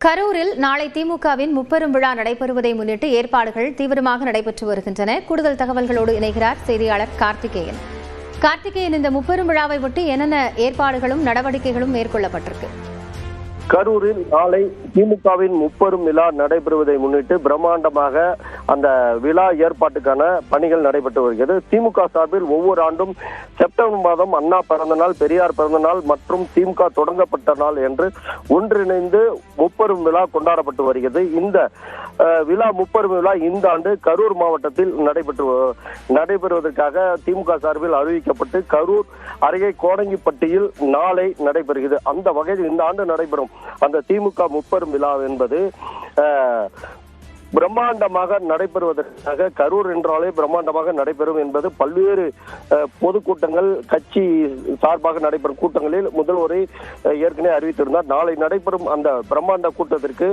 கரூரில் நாளை திமுகவின் முப்பெரும் விழா நடைபெறுவதை முன்னிட்டு ஏற்பாடுகள் தீவிரமாக நடைபெற்று வருகின்றன. கூடுதல் தகவல்களோடு இணைகிறார் செய்தியாளர் கார்த்திகேயன். இந்த முப்பெரும் விழாவை ஒட்டி என்னென்ன ஏற்பாடுகளும் நடவடிக்கைகளும் மேற்கொள்ளப்பட்டிருக்கு? கரூரில் நாளை திமுகவின் முப்பெரும் விழா நடைபெறுவதை முன்னிட்டு பிரம்மாண்டமாக அந்த விழா ஏற்பாட்டுக்கான பணிகள் நடைபெற்று வருகிறது. திமுக சார்பில் ஒவ்வொரு ஆண்டும் செப்டம்பர் மாதம் அண்ணா பிறந்த நாள், பெரியார் பிறந்த நாள் மற்றும் திமுக தொடங்கப்பட்ட நாள் என்று ஒன்றிணைந்து முப்பெரும் விழா கொண்டாடப்பட்டு வருகிறது. இந்த விழா முப்பெரும் விழா இந்த ஆண்டு கரூர் மாவட்டத்தில் நடைபெறுவதற்காக திமுக சார்பில் அறிவிக்கப்பட்டு கரூர் அருகே கோடங்கிப்பட்டியில் நாளை நடைபெறுகிறது. அந்த வகையில் இந்த ஆண்டு நடைபெறும் அந்த திமுக முப்பெரும் விழா என்பது பிரம்மாண்டமாக நடைபெறுவதற்காக கரூர் என்றாலே பிரம்மாண்டமாக நடைபெறும் என்பது பல்வேறு பொதுக்கூட்டங்கள் கட்சி சார்பாக நடைபெறும் கூட்டங்களில் முதல்வரை ஏற்கனவே அறிவித்திருந்தார். நாளை நடைபெறும் அந்த பிரம்மாண்ட கூட்டத்திற்கு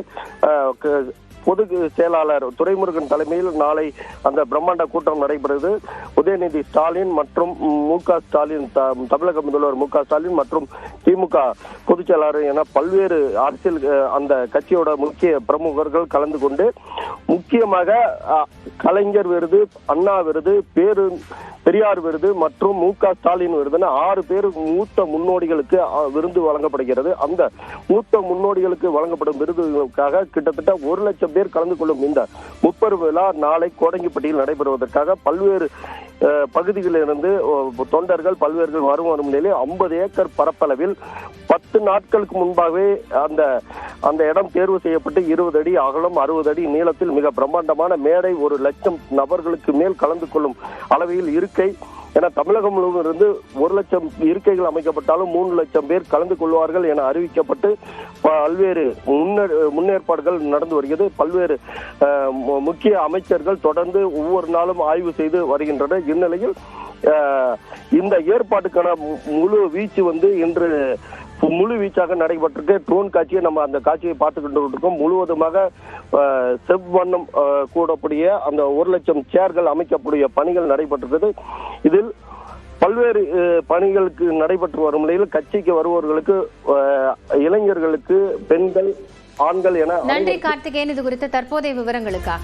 பொது செயலாளர் துரைமுருகன் தலைமையில் நாளை அந்த பிரம்மாண்ட கூட்டம் நடைபெறுகிறது. உதயநிதி ஸ்டாலின் மற்றும் மு.க.ஸ்டாலின், தமிழக முதல்வர் மு.க.ஸ்டாலின் மற்றும் திமுக பொதுச் செயலாளர் என பல்வேறு அரசியல் அந்த கட்சியோட முக்கிய பிரமுகர்கள் கலந்து கொண்டு முக்கியமாக கலைஞர் விருது, அண்ணா விருது, பெரியார் விருது மற்றும் மு.க.ஸ்டாலின் விருதுன்னு 6 பேர் மூத்த முன்னோடிகளுக்கு விருது வழங்கப்படுகிறது. அந்த மூத்த முன்னோடிகளுக்கு வழங்கப்படும் விருதுகளுக்காக கிட்டத்தட்ட 1 லட்சம் பேர் கலந்து கொள்ளும் இந்த முப்பெரும் விழா நாளை கோடங்கிப்பட்டியில் நடைபெறுவதற்காக பல்வேறு பகுதிகளிலிருந்து தொண்டர்கள் பல்வேறு வரும் நிலையில் 50 ஏக்கர் பரப்பளவில் 10 நாட்களுக்கு முன்பாகவே அந்த இடம் தேர்வு செய்யப்பட்டு 20 அடி அகலம் 60 அடி நீளத்தில் மிக பிரம்மாண்டமான மேடை 1 லட்சம் நபர்களுக்கு மேல் கலந்து கொள்ளும் அளவில் இருக்கை என தமிழகம் முழுவதும் இருந்து 1 லட்சம் இருக்கைகள் அமைக்கப்பட்டாலும் 3 லட்சம் பேர் கலந்து கொள்வார்கள் என அறிவிக்கப்பட்டு பல்வேறு முன்னேற்பாடுகள் நடந்து வருகிறது. பல்வேறு முக்கிய அமைச்சர்கள் தொடர்ந்து ஒவ்வொரு நாளும் ஆய்வு செய்து வருகின்றனர். இந்நிலையில் இந்த ஏற்பாட்டுக்கான முழு வீச்சு இன்று முழு வீச்சாக நடைபெற்றிருக்கு. ட்ரோன் காட்சியை நம்ம அந்த காட்சியை பார்த்து கொண்டு இருக்கோம். முழுவதுமாக செவ்வண்ணம் கூடக்கூடிய அந்த 1 லட்சம் சேர்கள் அமைக்கக்கூடிய பணிகள் நடைபெற்றிருக்கிறது. இதில் பல்வேறு பணிகளுக்கு நடைபெற்று வரும் நிலையில் கட்சிக்கு வருபவர்களுக்கு, இளைஞர்களுக்கு, பெண்கள், ஆண்கள் என. நன்றி கார்த்திகேயன், இது குறித்த தற்போதைய விவரங்களுக்காக.